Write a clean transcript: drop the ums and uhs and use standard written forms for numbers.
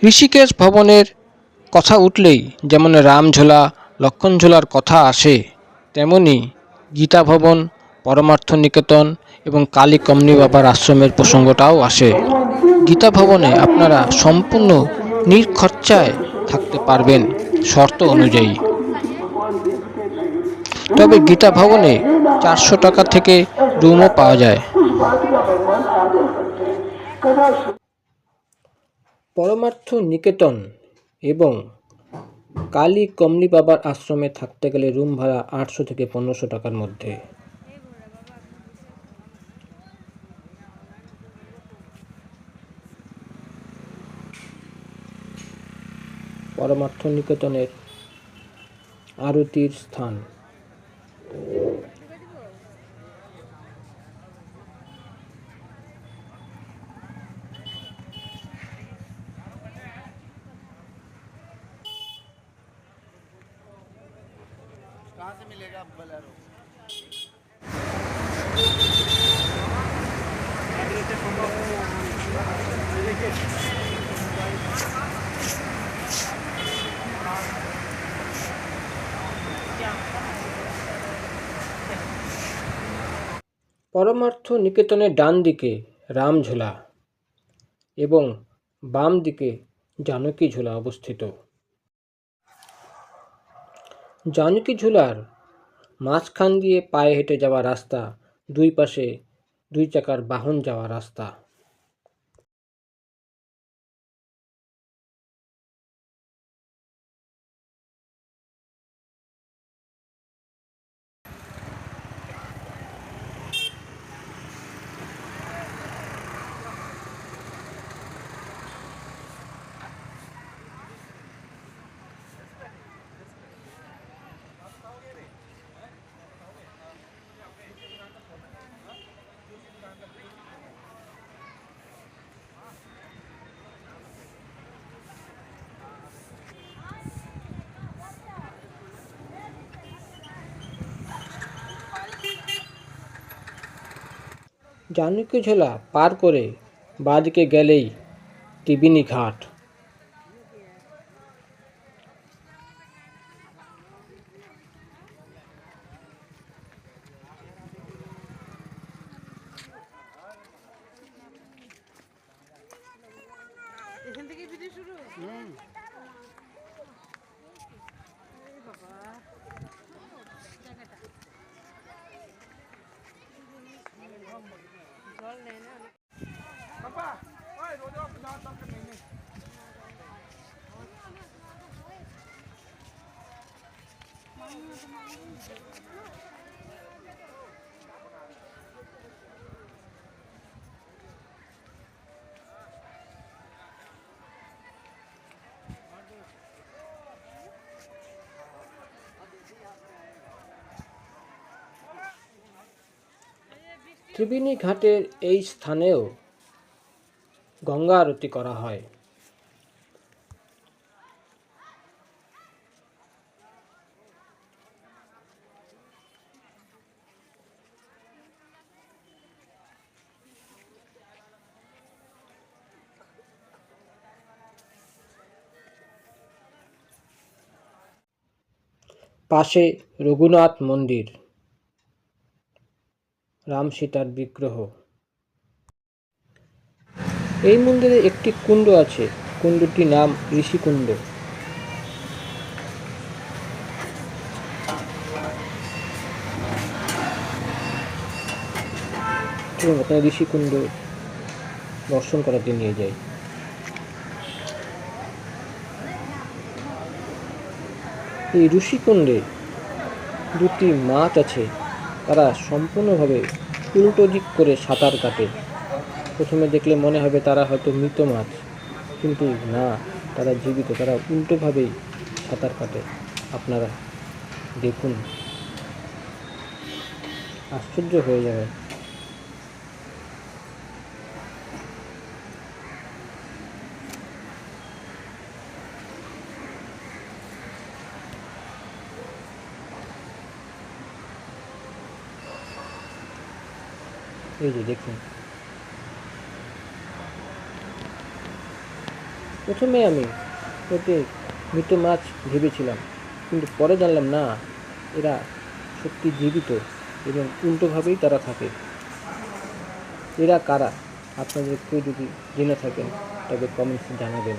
ঋষিকেশ ভবনের কথা উঠলেই যেমন রামঝোলা লক্ষণঝোলার কথা আসে, তেমনি গীতা ভবন, পরমার্থ নিকেতন এবং কালী কমনি বাবার আশ্রমের প্রসঙ্গটাও আসে। গীতা ভবনে আপনারা সম্পূর্ণ নির্খরচায় থাকতে পারবেন শর্ত অনুযায়ী। তবে গীতা ভবনে 400 টাকা থেকে রুমও পাওয়া যায়। পরমার্থ নিকেতন এবং কালী কমলি বাবার আশ্রমে থাকতে গেলে রুম ভাড়া 800 থেকে 1500 টাকার মধ্যে। পরমার্থ নিকেতনের আরতির স্থান। कहाँ से मिलेगा बोलेरो? পরমার্থ নিকেতনের ডান দিকে রামঝোলা এবং বাম দিকে জানকী ঝোলা অবস্থিত। জানকী ঝোলার মাঝখান দিয়ে পায়ে হেঁটে যাওয়া রাস্তা, দুই পাশে 2 চাকার বাহন যাওয়া রাস্তা। জানকী ঝোলা পার করে বাঁদিকে গেলেই ত্রিবেণী ঘাট। এখান থেকে ভিডিও শুরু। জল নেই না। पापा, ओए रोज आप ना तक नहीं। ত্রিবেণী ঘাটের এই স্থানেও গঙ্গা আরতি করা হয়। পাশে রঘুনাথ মন্দির, রাম সীতার বিগ্রহ। এই মন্দিরে একটি কুণ্ড আছে, কুণ্ডটির নাম ঋষিকুণ্ড। এবং আপনার ঋষিকুণ্ড দর্শন করাতে নিয়ে যায়। এই ঋষিকুণ্ডে দুটি মাছ আছে, তারা সম্পূর্ণভাবে উল্টো দিক করে সাঁতার কাটে। প্রথমে দেখলে মনে হবে তারা হয়তো মৃত মাছ, কিন্তু না, তারা জীবিত, তারা উল্টোভাবেই সাঁতার কাটে। আপনারা দেখুন, আশ্চর্য হয়ে যাবে। এই যে দেখুন, প্রথমে আমি ওকে মৃত মাছ ভেবেছিলাম, কিন্তু পরে জানলাম না, এরা সত্যি জীবিত এবং উল্টোভাবেই তারা থাকে। এরা কারা? আপনাদের কেউ যদি জেনে থাকেন তবে কমেন্টসে জানাবেন।